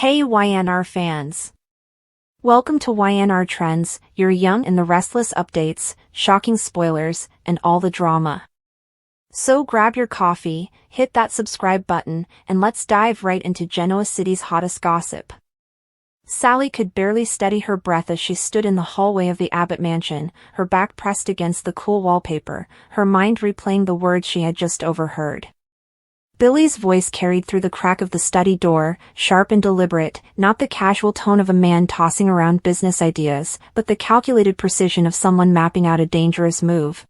Hey YNR fans! Welcome to YNR Trends, your young and the restless updates, shocking spoilers, and all the drama. So grab your coffee, hit that subscribe button, and let's dive right into Genoa City's hottest gossip. Sally could barely steady her breath as she stood in the hallway of the Abbott mansion, her back pressed against the cool wallpaper, her mind replaying the words she had just overheard. Billy's voice carried through the crack of the study door, sharp and deliberate, not the casual tone of a man tossing around business ideas, but the calculated precision of someone mapping out a dangerous move.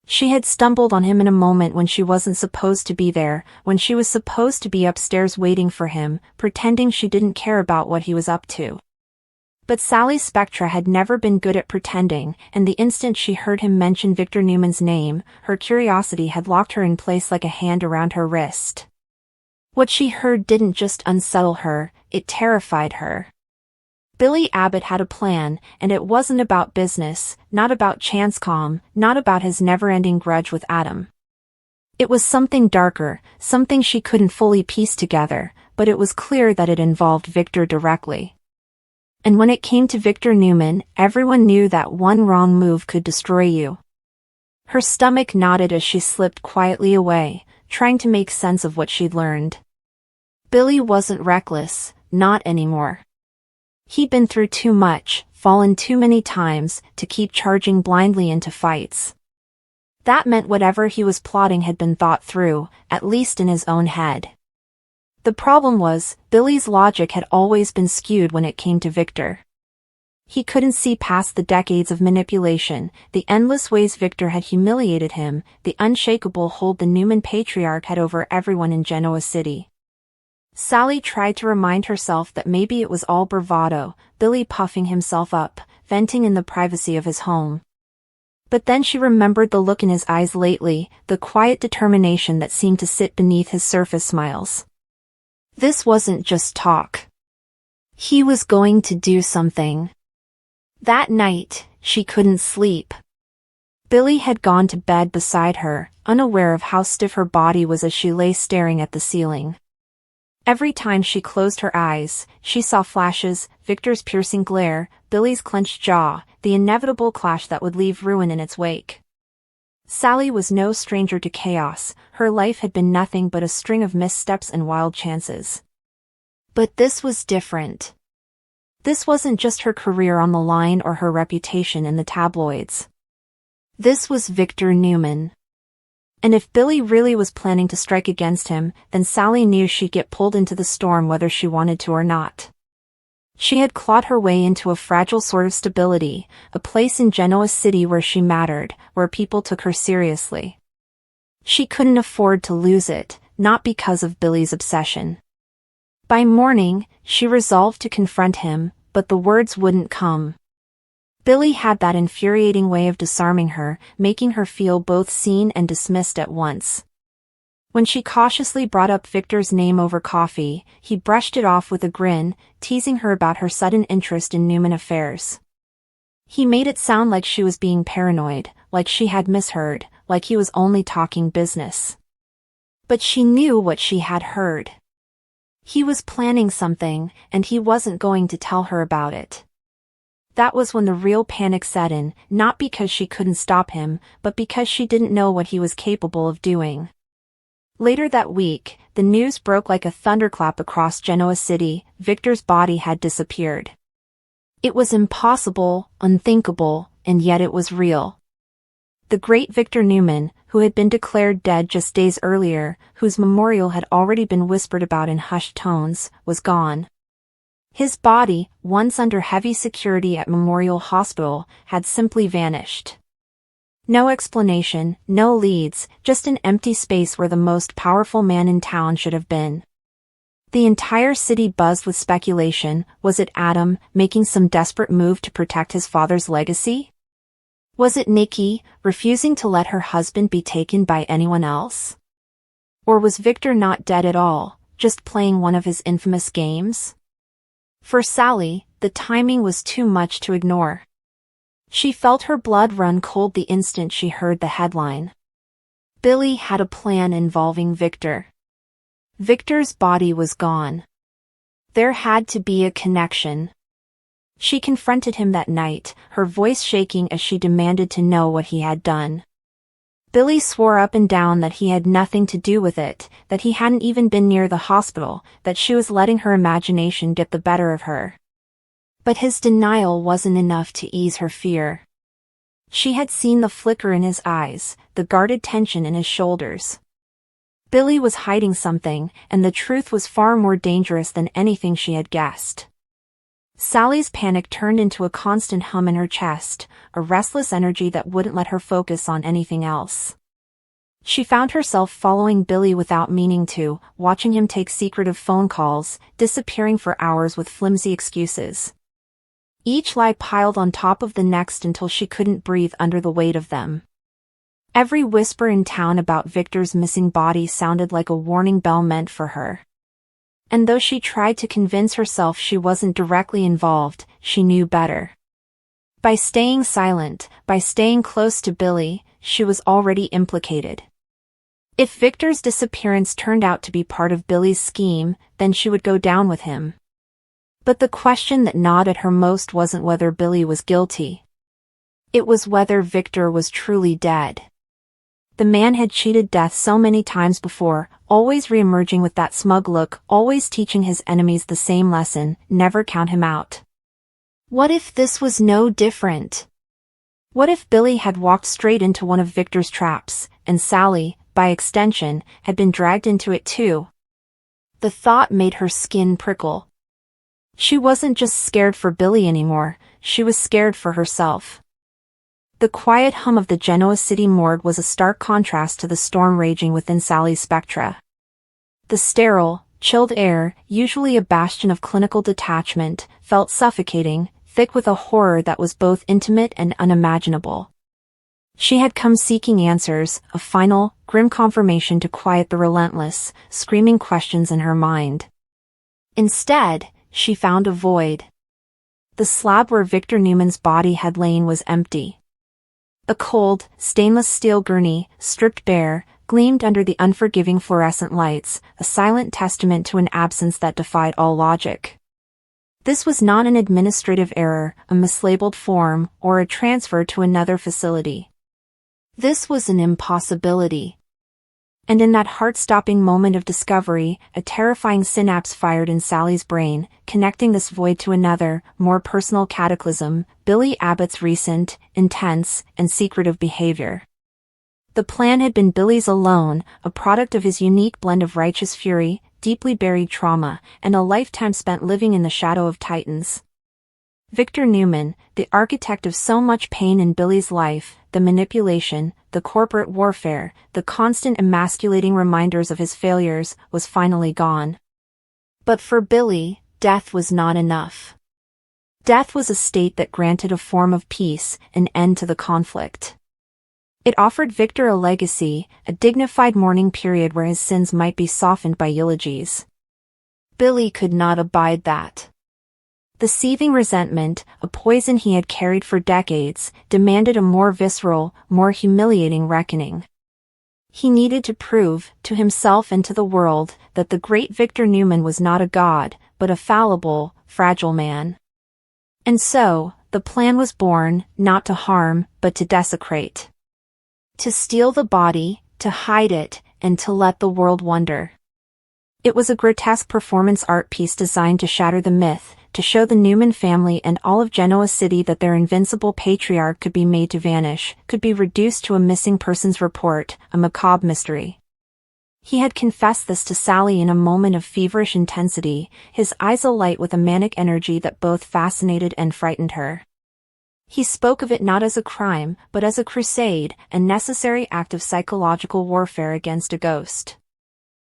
She had stumbled on him in a moment when she wasn't supposed to be there, when she was supposed to be upstairs waiting for him, pretending she didn't care about what he was up to. But Sally's Spectra had never been good at pretending, and the instant she heard him mention Victor Newman's name, her curiosity had locked her in place like a hand around her wrist. What she heard didn't just unsettle her, it terrified her. Billy Abbott had a plan, and it wasn't about business, not about Chancecom, not about his never-ending grudge with Adam. It was something darker, something she couldn't fully piece together, but it was clear that it involved Victor directly. And when it came to Victor Newman, everyone knew that one wrong move could destroy you. Her stomach knotted as she slipped quietly away, trying to make sense of what she'd learned. Billy wasn't reckless, not anymore. He'd been through too much, fallen too many times, to keep charging blindly into fights. That meant whatever he was plotting had been thought through, at least in his own head. The problem was, Billy's logic had always been skewed when it came to Victor. He couldn't see past the decades of manipulation, the endless ways Victor had humiliated him, the unshakable hold the Newman patriarch had over everyone in Genoa City. Sally tried to remind herself that maybe it was all bravado, Billy puffing himself up, venting in the privacy of his home. But then she remembered the look in his eyes lately, the quiet determination that seemed to sit beneath his surface smiles. This wasn't just talk. He was going to do something. That night, she couldn't sleep. Billy had gone to bed beside her, unaware of how stiff her body was as she lay staring at the ceiling. Every time she closed her eyes, she saw flashes, Victor's piercing glare, Billy's clenched jaw, the inevitable clash that would leave ruin in its wake. Sally was no stranger to chaos, her life had been nothing but a string of missteps and wild chances. But this was different. This wasn't just her career on the line or her reputation in the tabloids. This was Victor Newman. And if Billy really was planning to strike against him, then Sally knew she'd get pulled into the storm whether she wanted to or not. She had clawed her way into a fragile sort of stability, a place in Genoa City where she mattered, where people took her seriously. She couldn't afford to lose it, not because of Billy's obsession. By morning, she resolved to confront him, but the words wouldn't come. Billy had that infuriating way of disarming her, making her feel both seen and dismissed at once. When she cautiously brought up Victor's name over coffee, he brushed it off with a grin, teasing her about her sudden interest in Newman affairs. He made it sound like she was being paranoid, like she had misheard, like he was only talking business. But she knew what she had heard. He was planning something, and he wasn't going to tell her about it. That was when the real panic set in, not because she couldn't stop him, but because she didn't know what he was capable of doing. Later that week, the news broke like a thunderclap across Genoa City: Victor's body had disappeared. It was impossible, unthinkable, and yet it was real. The great Victor Newman, who had been declared dead just days earlier, whose memorial had already been whispered about in hushed tones, was gone. His body, once under heavy security at Memorial Hospital, had simply vanished. No explanation, no leads, just an empty space where the most powerful man in town should have been. The entire city buzzed with speculation. Was it Adam, making some desperate move to protect his father's legacy? Was it Nikki, refusing to let her husband be taken by anyone else? Or was Victor not dead at all, just playing one of his infamous games? For Sally, the timing was too much to ignore. She felt her blood run cold the instant she heard the headline. Billy had a plan involving Victor. Victor's body was gone. There had to be a connection. She confronted him that night, her voice shaking as she demanded to know what he had done. Billy swore up and down that he had nothing to do with it, that he hadn't even been near the hospital, that she was letting her imagination get the better of her. But his denial wasn't enough to ease her fear. She had seen the flicker in his eyes, the guarded tension in his shoulders. Billy was hiding something, and the truth was far more dangerous than anything she had guessed. Sally's panic turned into a constant hum in her chest, a restless energy that wouldn't let her focus on anything else. She found herself following Billy without meaning to, watching him take secretive phone calls, disappearing for hours with flimsy excuses. Each lie piled on top of the next until she couldn't breathe under the weight of them. Every whisper in town about Victor's missing body sounded like a warning bell meant for her. And though she tried to convince herself she wasn't directly involved, she knew better. By staying silent, by staying close to Billy, she was already implicated. If Victor's disappearance turned out to be part of Billy's scheme, then she would go down with him. But the question that gnawed at her most wasn't whether Billy was guilty. It was whether Victor was truly dead. The man had cheated death so many times before, always re-emerging with that smug look, always teaching his enemies the same lesson: never count him out. What if this was no different? What if Billy had walked straight into one of Victor's traps, and Sally, by extension, had been dragged into it too? The thought made her skin prickle. She wasn't just scared for Billy anymore, she was scared for herself. The quiet hum of the Genoa City morgue was a stark contrast to the storm raging within Sally's spectra. The sterile, chilled air, usually a bastion of clinical detachment, felt suffocating, thick with a horror that was both intimate and unimaginable. She had come seeking answers, a final, grim confirmation to quiet the relentless, screaming questions in her mind. Instead, she found a void. The slab where Victor Newman's body had lain was empty. A cold, stainless steel gurney, stripped bare, gleamed under the unforgiving fluorescent lights, a silent testament to an absence that defied all logic. This was not an administrative error, a mislabeled form, or a transfer to another facility. This was an impossibility. And in that heart-stopping moment of discovery, a terrifying synapse fired in Sally's brain, connecting this void to another, more personal cataclysm: Billy Abbott's recent, intense, and secretive behavior. The plan had been Billy's alone, a product of his unique blend of righteous fury, deeply buried trauma, and a lifetime spent living in the shadow of titans. Victor Newman, the architect of so much pain in Billy's life, the manipulation, the corporate warfare, the constant emasculating reminders of his failures, was finally gone. But for Billy, death was not enough. Death was a state that granted a form of peace, an end to the conflict. It offered Victor a legacy, a dignified mourning period where his sins might be softened by eulogies. Billy could not abide that. The seething resentment, a poison he had carried for decades, demanded a more visceral, more humiliating reckoning. He needed to prove, to himself and to the world, that the great Victor Newman was not a god, but a fallible, fragile man. And so, the plan was born, not to harm, but to desecrate. To steal the body, to hide it, and to let the world wonder. It was a grotesque performance art piece designed to shatter the myth, to show the Newman family and all of Genoa City that their invincible patriarch could be made to vanish, could be reduced to a missing persons report, a macabre mystery. He had confessed this to Sally in a moment of feverish intensity, his eyes alight with a manic energy that both fascinated and frightened her. He spoke of it not as a crime, but as a crusade, a necessary act of psychological warfare against a ghost.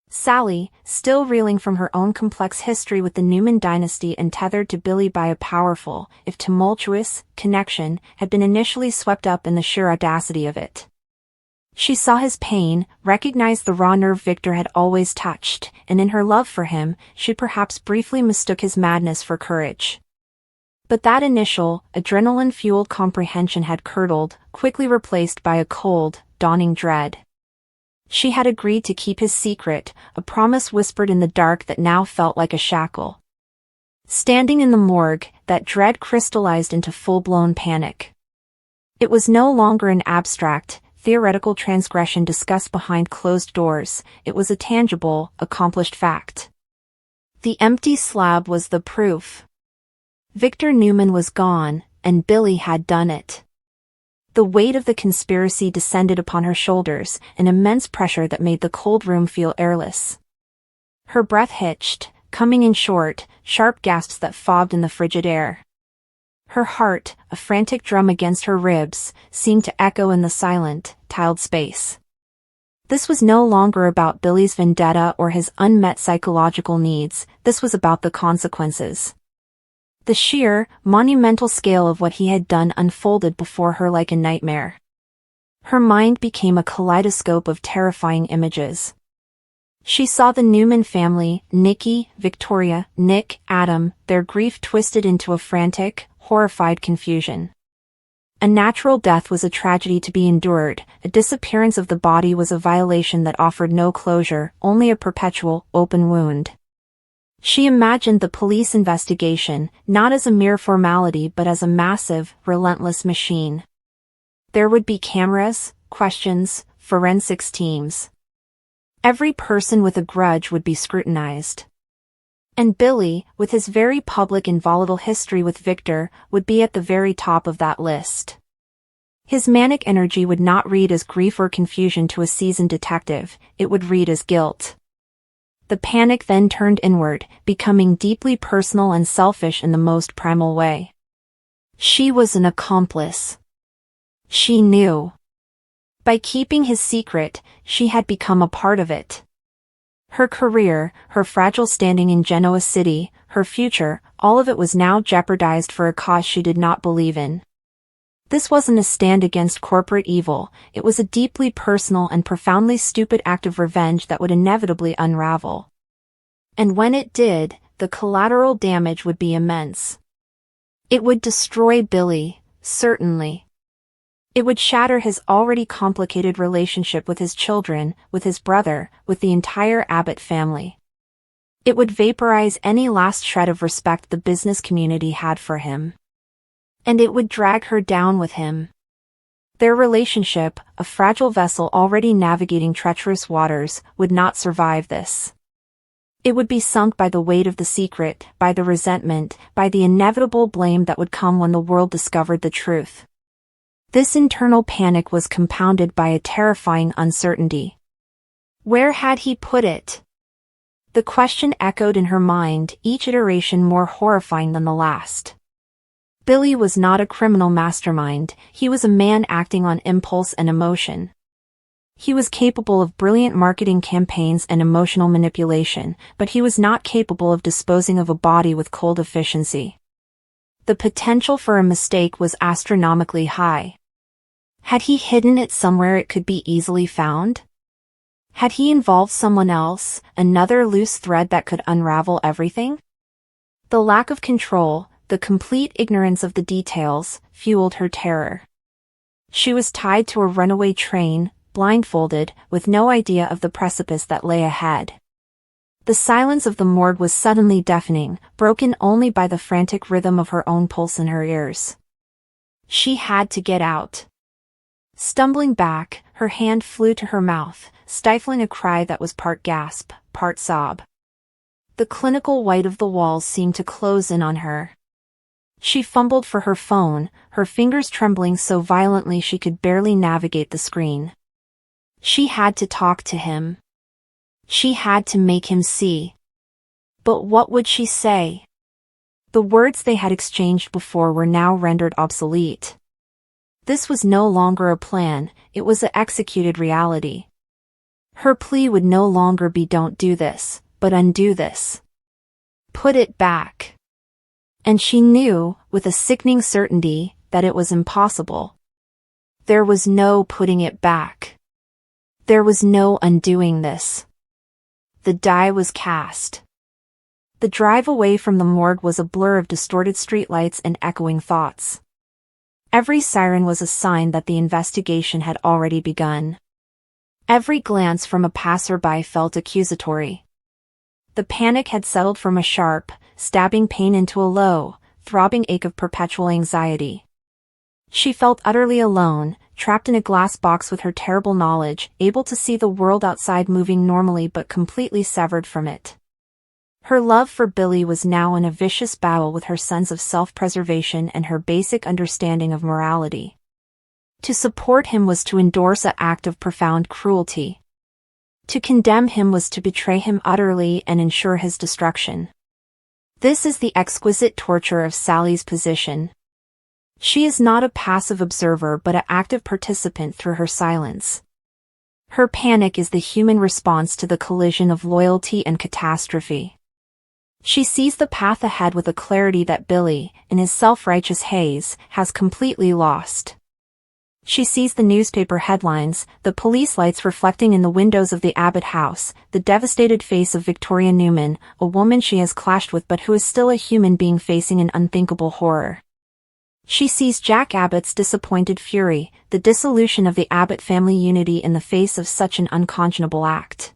Sally, still reeling from her own complex history with the Newman dynasty and tethered to Billy by a powerful, if tumultuous, connection, had been initially swept up in the sheer audacity of it. She saw his pain, recognized the raw nerve Victor had always touched, and in her love for him, she perhaps briefly mistook his madness for courage. But that initial, adrenaline-fueled comprehension had curdled, quickly replaced by a cold, dawning dread. She had agreed to keep his secret, a promise whispered in the dark that now felt like a shackle. Standing in the morgue, that dread crystallized into full-blown panic. It was no longer an abstract, theoretical transgression discussed behind closed doors, it was a tangible, accomplished fact. The empty slab was the proof. Victor Newman was gone, and Billy had done it. The weight of the conspiracy descended upon her shoulders, an immense pressure that made the cold room feel airless. Her breath hitched, coming in short, sharp gasps that fogged in the frigid air. Her heart, a frantic drum against her ribs, seemed to echo in the silent, tiled space. This was no longer about Billy's vendetta or his unmet psychological needs, this was about the consequences. The sheer, monumental scale of what he had done unfolded before her like a nightmare. Her mind became a kaleidoscope of terrifying images. She saw the Newman family, Nikki, Victoria, Nick, Adam, their grief twisted into a frantic, horrified confusion. A natural death was a tragedy to be endured, a disappearance of the body was a violation that offered no closure, only a perpetual, open wound. She imagined the police investigation, not as a mere formality but as a massive, relentless machine. There would be cameras, questions, forensics teams. Every person with a grudge would be scrutinized. And Billy, with his very public and volatile history with Victor, would be at the very top of that list. His manic energy would not read as grief or confusion to a seasoned detective, it would read as guilt. The panic then turned inward, becoming deeply personal and selfish in the most primal way. She was an accomplice. She knew. By keeping his secret, she had become a part of it. Her career, her fragile standing in Genoa City, her future, all of it was now jeopardized for a cause she did not believe in. This wasn't a stand against corporate evil, it was a deeply personal and profoundly stupid act of revenge that would inevitably unravel. And when it did, the collateral damage would be immense. It would destroy Billy, certainly. It would shatter his already complicated relationship with his children, with his brother, with the entire Abbott family. It would vaporize any last shred of respect the business community had for him. And it would drag her down with him. Their relationship, a fragile vessel already navigating treacherous waters, would not survive this. It would be sunk by the weight of the secret, by the resentment, by the inevitable blame that would come when the world discovered the truth. This internal panic was compounded by a terrifying uncertainty. Where had he put it? The question echoed in her mind, each iteration more horrifying than the last. Billy was not a criminal mastermind, he was a man acting on impulse and emotion. He was capable of brilliant marketing campaigns and emotional manipulation, but he was not capable of disposing of a body with cold efficiency. The potential for a mistake was astronomically high. Had he hidden it somewhere it could be easily found? Had he involved someone else, another loose thread that could unravel everything? The lack of control, the complete ignorance of the details, fueled her terror. She was tied to a runaway train, blindfolded, with no idea of the precipice that lay ahead. The silence of the morgue was suddenly deafening, broken only by the frantic rhythm of her own pulse in her ears. She had to get out. Stumbling back, her hand flew to her mouth, stifling a cry that was part gasp, part sob. The clinical white of the walls seemed to close in on her. She fumbled for her phone, her fingers trembling so violently she could barely navigate the screen. She had to talk to him. She had to make him see. But what would she say? The words they had exchanged before were now rendered obsolete. This was no longer a plan, it was an executed reality. Her plea would no longer be "don't do this," but "undo this. Put it back." And she knew, with a sickening certainty, that it was impossible. There was no putting it back. There was no undoing this. The die was cast. The drive away from the morgue was a blur of distorted streetlights and echoing thoughts. Every siren was a sign that the investigation had already begun. Every glance from a passerby felt accusatory. The panic had settled from a sharp, stabbing pain into a low, throbbing ache of perpetual anxiety. She felt utterly alone, trapped in a glass box with her terrible knowledge, able to see the world outside moving normally but completely severed from it. Her love for Billy was now in a vicious battle with her sense of self-preservation and her basic understanding of morality. To support him was to endorse an act of profound cruelty. To condemn him was to betray him utterly and ensure his destruction. This is the exquisite torture of Sally's position. She is not a passive observer but an active participant through her silence. Her panic is the human response to the collision of loyalty and catastrophe. She sees the path ahead with a clarity that Billy, in his self-righteous haze, has completely lost. She sees the newspaper headlines, the police lights reflecting in the windows of the Abbott house, the devastated face of Victoria Newman, a woman she has clashed with but who is still a human being facing an unthinkable horror. She sees Jack Abbott's disappointed fury, the dissolution of the Abbott family unity in the face of such an unconscionable act.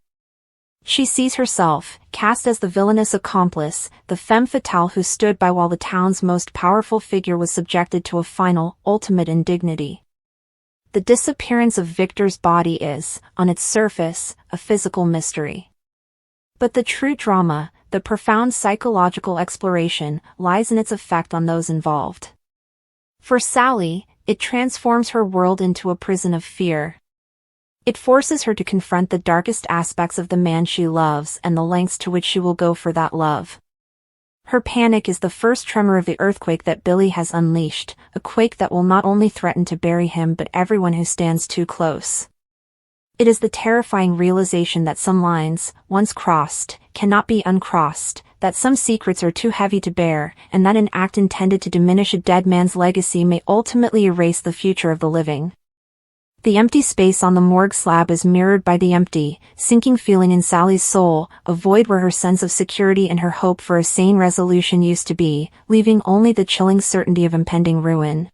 She sees herself, cast as the villainous accomplice, the femme fatale who stood by while the town's most powerful figure was subjected to a final, ultimate indignity. The disappearance of Victor's body is, on its surface, a physical mystery. But the true drama, the profound psychological exploration, lies in its effect on those involved. For Sally, it transforms her world into a prison of fear. It forces her to confront the darkest aspects of the man she loves and the lengths to which she will go for that love. Her panic is the first tremor of the earthquake that Billy has unleashed, a quake that will not only threaten to bury him but everyone who stands too close. It is the terrifying realization that some lines, once crossed, cannot be uncrossed, that some secrets are too heavy to bear, and that an act intended to diminish a dead man's legacy may ultimately erase the future of the living. The empty space on the morgue slab is mirrored by the empty, sinking feeling in Sally's soul, a void where her sense of security and her hope for a sane resolution used to be, leaving only the chilling certainty of impending ruin.